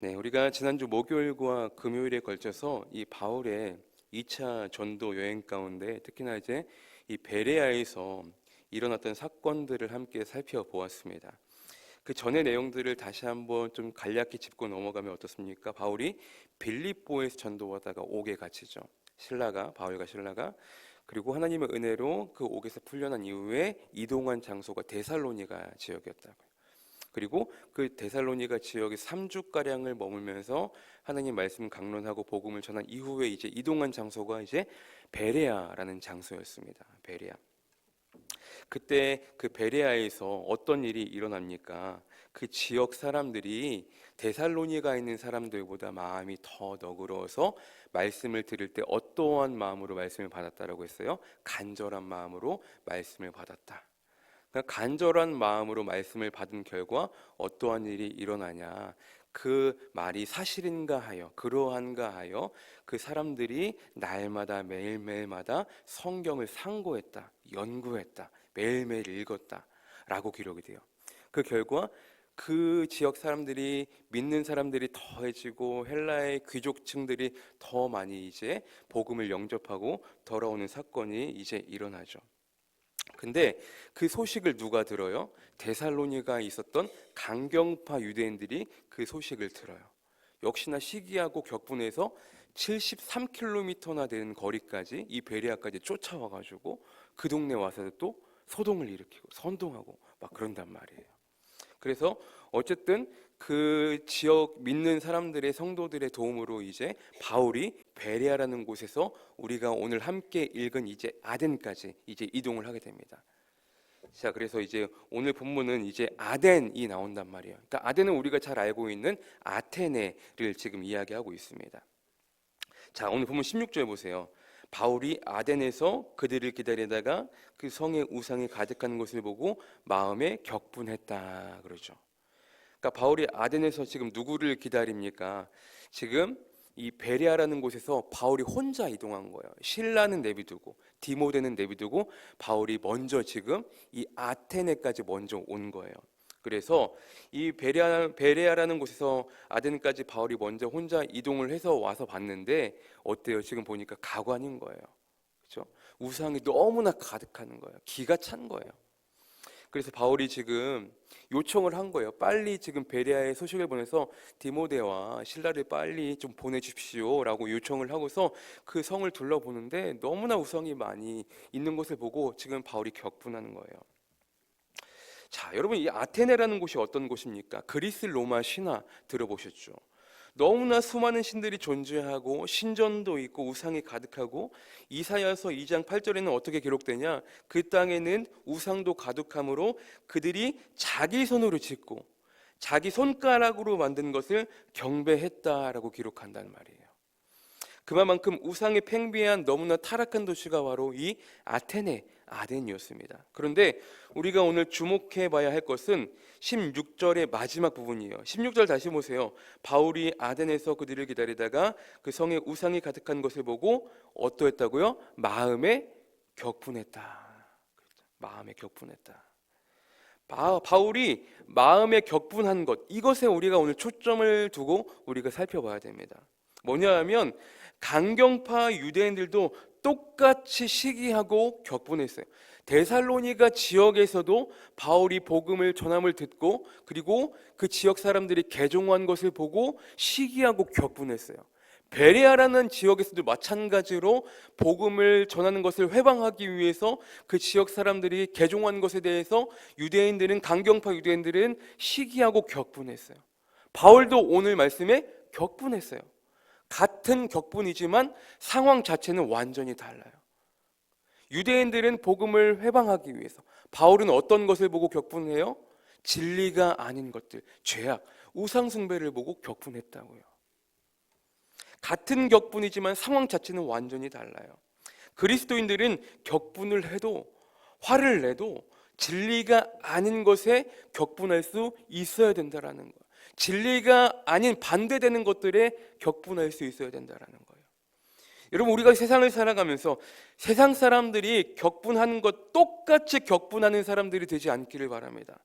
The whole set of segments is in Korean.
네, 우리가 지난주 목요일과 금요일에 걸쳐서 이 바울의 2차 전도 여행 가운데 특히나 이제 이 베레아에서 일어났던 사건들을 함께 살펴보았습니다. 그 전의 내용들을 다시 한번 좀 간략히 짚고 넘어가면 어떻습니까? 바울이 빌립보에서 전도하다가 옥에 갇히죠. 바울과 신라가 그리고 하나님의 은혜로 그 옥에서 풀려난 이후에 이동한 장소가 데살로니가 지역이었다고요. 그리고 그 데살로니가 지역에 3주가량을 머물면서 하나님 말씀 강론하고 복음을 전한 이후에 이제 이동한 장소가 이제 베레아라는 장소였습니다. 베레아. 그때 그 베레아에서 어떤 일이 일어납니까? 그 지역 사람들이 데살로니가 있는 사람들보다 마음이 더 너그러워서 말씀을 들을 때 어떠한 마음으로 말씀을 받았다라고 했어요? 간절한 마음으로 말씀을 받았다. 그러니까 간절한 마음으로 말씀을 받은 결과 어떠한 일이 일어나냐? 그 말이 사실인가 하여 그러한가 하여 그 사람들이 날마다 매일매일마다 성경을 상고했다, 연구했다, 매일매일 읽었다 라고 기록이 돼요. 그 결과 그 지역 사람들이 믿는 사람들이 더해지고 헬라의 귀족층들이 더 많이 이제 복음을 영접하고 돌아오는 사건이 이제 일어나죠. 근데 그 소식을 누가 들어요? 데살로니가에 있었던 강경파 유대인들이 그 소식을 들어요. 역시나 시기하고 격분해서 73km나 되는 거리까지 이 베레아까지 쫓아와가지고 그 동네 와서 또 소동을 일으키고 선동하고 막 그런단 말이에요. 그래서 어쨌든 그 지역 믿는 사람들의 성도들의 도움으로 이제 바울이 베레아라는 곳에서 우리가 오늘 함께 읽은 이제 아덴까지 이제 이동을 하게 됩니다. 자, 그래서 이제 오늘 본문은 이제 아덴이 나온단 말이에요. 그러니까 아덴은 우리가 잘 알고 있는 아테네를 지금 이야기하고 있습니다. 자, 오늘 본문 16절 보세요. 바울이 아덴에서 그들을 기다리다가 그 성의 우상이 가득한 것을 보고 마음에 격분했다 그러죠. 그러니까 바울이 아덴에서 지금 누구를 기다립니까? 지금 이 베레아라는 곳에서 바울이 혼자 이동한 거예요. 실라는 내비두고 디모데는 내비두고 바울이 먼저 지금 이 아테네까지 먼저 온 거예요. 그래서 이 베레아라는 곳에서 아덴까지 바울이 먼저 혼자 이동을 해서 와서 봤는데 어때요? 지금 보니까 가관인 거예요. 그렇죠? 우상이 너무나 가득한 거예요. 기가 찬 거예요. 그래서 바울이 지금 요청을 한 거예요. 빨리 지금 베레아에 소식을 보내서 디모데와 실라를 빨리 좀 보내주십시오 라고 요청을 하고서 그 성을 둘러보는데 너무나 우상이 많이 있는 것을 보고 지금 바울이 격분하는 거예요. 자, 여러분, 이 아테네라는 곳이 어떤 곳입니까? 그리스 로마 신화 들어보셨죠? 너무나 수많은 신들이 존재하고 신전도 있고 우상이 가득하고 이사야서 2장 8절에는 어떻게 기록되냐? 그 땅에는 우상도 가득하므로 그들이 자기 손으로 짓고 자기 손가락으로 만든 것을 경배했다라고 기록한다는 말이에요. 그만큼 우상이 팽배한 너무나 타락한 도시가 바로 이 아덴이었습니다. 그런데 우리가 오늘 주목해 봐야 할 것은 16절의 마지막 부분이에요. 16절 다시 보세요. 바울이 아덴에서 그들을 기다리다가 그 성에 우상이 가득한 것을 보고 어떠했다고요? 마음에 격분했다. 마음에 격분했다. 바울이 마음에 격분한 것, 이것에 우리가 오늘 초점을 두고 우리가 살펴봐야 됩니다. 뭐냐 하면 강경파 유대인들도 똑같이 시기하고 격분했어요. 데살로니가 지역에서도 바울이 복음을 전함을 듣고 그리고 그 지역 사람들이 개종한 것을 보고 시기하고 격분했어요. 베레아라는 지역에서도 마찬가지로 복음을 전하는 것을 회방하기 위해서 그 지역 사람들이 개종한 것에 대해서 강경파 유대인들은 시기하고 격분했어요. 바울도 오늘 말씀에 격분했어요. 같은 격분이지만 상황 자체는 완전히 달라요. 유대인들은 복음을 회방하기 위해서, 바울은 어떤 것을 보고 격분해요? 진리가 아닌 것들, 죄악, 우상숭배를 보고 격분했다고요. 같은 격분이지만 상황 자체는 완전히 달라요. 그리스도인들은 격분을 해도, 화를 내도 진리가 아닌 것에 격분할 수 있어야 된다라는 거예요. 진리가 아닌 반대되는 것들에 격분할 수 있어야 된다라는 거예요. 여러분, 우리가 세상을 살아가면서 세상 사람들이 격분하는 것 똑같이 격분하는 사람들이 되지 않기를 바랍니다.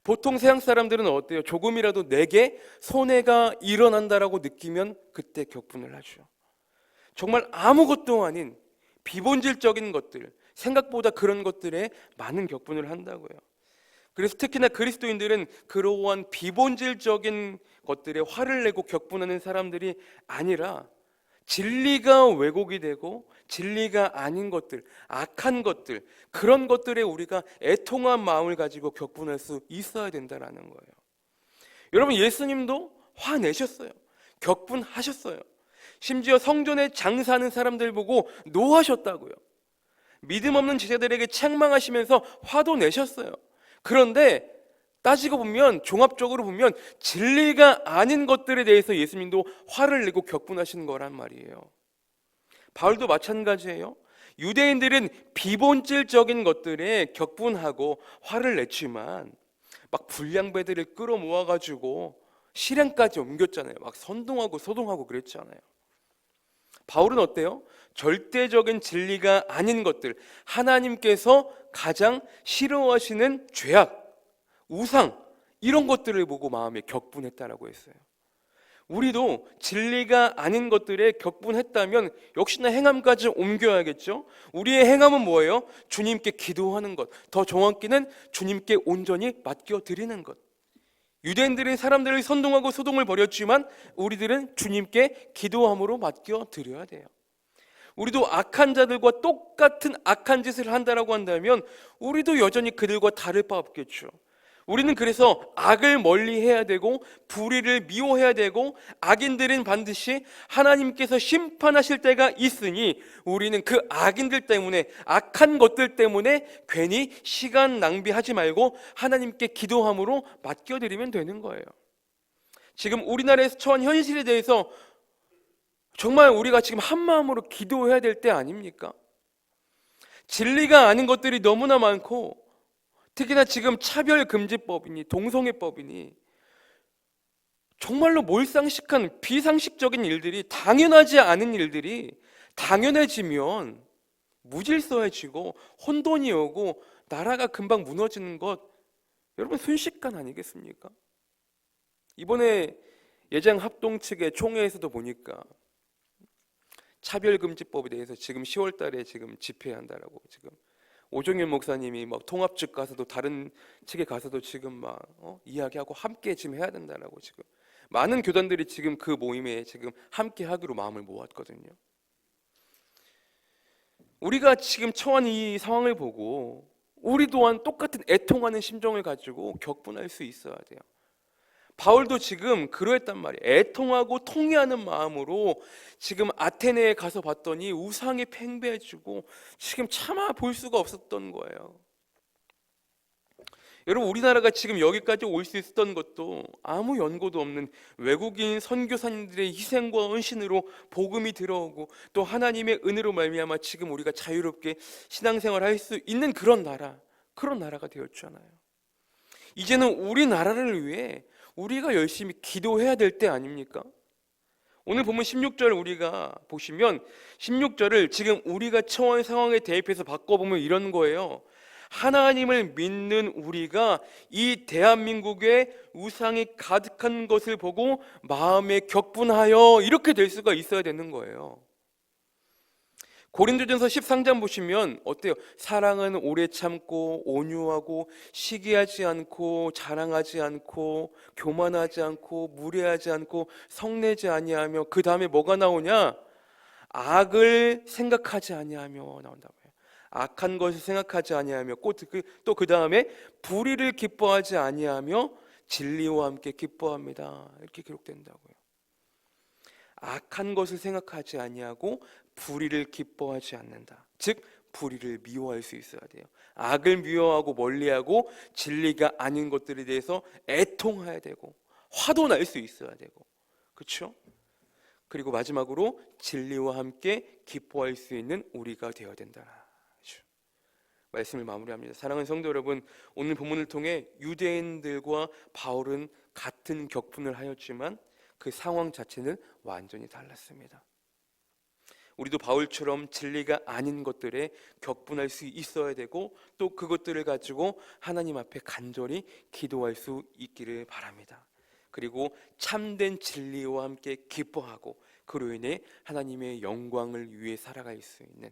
보통 세상 사람들은 어때요? 조금이라도 내게 손해가 일어난다라고 느끼면 그때 격분을 하죠. 정말 아무것도 아닌 비본질적인 것들, 생각보다 그런 것들에 많은 격분을 한다고요. 그래서 특히나 그리스도인들은 그러한 비본질적인 것들에 화를 내고 격분하는 사람들이 아니라 진리가 왜곡이 되고 진리가 아닌 것들, 악한 것들, 그런 것들에 우리가 애통한 마음을 가지고 격분할 수 있어야 된다는 거예요. 여러분, 예수님도 화내셨어요. 격분하셨어요. 심지어 성전에 장사하는 사람들 보고 노하셨다고요. 믿음 없는 제자들에게 책망하시면서 화도 내셨어요. 그런데 따지고 보면, 종합적으로 보면 진리가 아닌 것들에 대해서 예수님도 화를 내고 격분하신 거란 말이에요. 바울도 마찬가지예요. 유대인들은 비본질적인 것들에 격분하고 화를 냈지만 막 불량배들을 끌어모아가지고 실행까지 옮겼잖아요. 막 선동하고 소동하고 그랬잖아요. 바울은 어때요? 절대적인 진리가 아닌 것들, 하나님께서 가장 싫어하시는 죄악, 우상, 이런 것들을 보고 마음에 격분했다라고 했어요. 우리도 진리가 아닌 것들에 격분했다면 역시나 행함까지 옮겨야겠죠. 우리의 행함은 뭐예요? 주님께 기도하는 것, 더 정확히는 주님께 온전히 맡겨드리는 것. 유대인들은 사람들을 선동하고 소동을 벌였지만 우리들은 주님께 기도함으로 맡겨드려야 돼요. 우리도 악한 자들과 똑같은 악한 짓을 한다라고 한다면 우리도 여전히 그들과 다를 바 없겠죠. 우리는 그래서 악을 멀리해야 되고 불의를 미워해야 되고, 악인들은 반드시 하나님께서 심판하실 때가 있으니 우리는 그 악인들 때문에, 악한 것들 때문에 괜히 시간 낭비하지 말고 하나님께 기도함으로 맡겨드리면 되는 거예요. 지금 우리나라에서 처한 현실에 대해서 정말 우리가 지금 한마음으로 기도해야 될 때 아닙니까? 진리가 아닌 것들이 너무나 많고, 특히나 지금 차별금지법이니 동성애법이니 정말로 몰상식한 비상식적인 일들이, 당연하지 않은 일들이 당연해지면 무질서해지고 혼돈이 오고 나라가 금방 무너지는 것, 여러분 순식간 아니겠습니까? 이번에 예장합동 측의 총회에서도 보니까 차별금지법에 대해서 지금 10월 달에 지금 집회한다라고, 지금 오종일 목사님이 막 통합 측 가서도, 다른 측에 가서도 지금 막 이야기하고 함께 지금 해야 된다라고, 지금 많은 교단들이 지금 그 모임에 지금 함께 하기로 마음을 모았거든요. 우리가 지금 처한 이 상황을 보고 우리 또한 똑같은 애통하는 심정을 가지고 격분할 수 있어야 돼요. 바울도 지금 그러했단 말이에요. 애통하고 통회하는 마음으로 지금 아테네에 가서 봤더니 우상이 팽배해지고 지금 차마 볼 수가 없었던 거예요. 여러분, 우리나라가 지금 여기까지 올 수 있었던 것도 아무 연고도 없는 외국인 선교사님들의 희생과 헌신으로 복음이 들어오고, 또 하나님의 은혜로 말미암아 지금 우리가 자유롭게 신앙생활을 할 수 있는 그런 나라가 되었잖아요. 이제는 우리나라를 위해 우리가 열심히 기도해야 될 때 아닙니까? 오늘 보면 16절 우리가 보시면 16절을 지금 우리가 처한 상황에 대입해서 바꿔보면 이런 거예요. 하나님을 믿는 우리가 이 대한민국에 우상이 가득한 것을 보고 마음에 격분하여, 이렇게 될 수가 있어야 되는 거예요. 고린도전서 13장 보시면 어때요? 사랑은 오래 참고 온유하고 시기하지 않고 자랑하지 않고 교만하지 않고 무례하지 않고 성내지 아니하며, 그 다음에 뭐가 나오냐? 악을 생각하지 아니하며 나온다고요. 악한 것을 생각하지 아니하며, 또 그 다음에 불의를 기뻐하지 아니하며 진리와 함께 기뻐합니다. 이렇게 기록된다고요. 악한 것을 생각하지 아니하고 불의를 기뻐하지 않는다. 즉 불의를 미워할 수 있어야 돼요. 악을 미워하고 멀리하고 진리가 아닌 것들에 대해서 애통해야 되고 화도 날 수 있어야 되고, 그렇죠? 그리고 마지막으로 진리와 함께 기뻐할 수 있는 우리가 되어야 된다. 그렇죠? 말씀을 마무리합니다. 사랑하는 성도 여러분, 오늘 본문을 통해 유대인들과 바울은 같은 격분을 하였지만 그 상황 자체는 완전히 달랐습니다. 우리도 바울처럼 진리가 아닌 것들에 격분할 수 있어야 되고 또 그것들을 가지고 하나님 앞에 간절히 기도할 수 있기를 바랍니다. 그리고 참된 진리와 함께 기뻐하고 그로 인해 하나님의 영광을 위해 살아갈 수 있는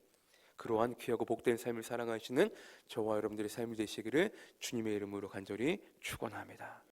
그러한 귀하고 복된 삶을 살아가시는 저와 여러분들의 삶이 되시기를 주님의 이름으로 간절히 축원합니다.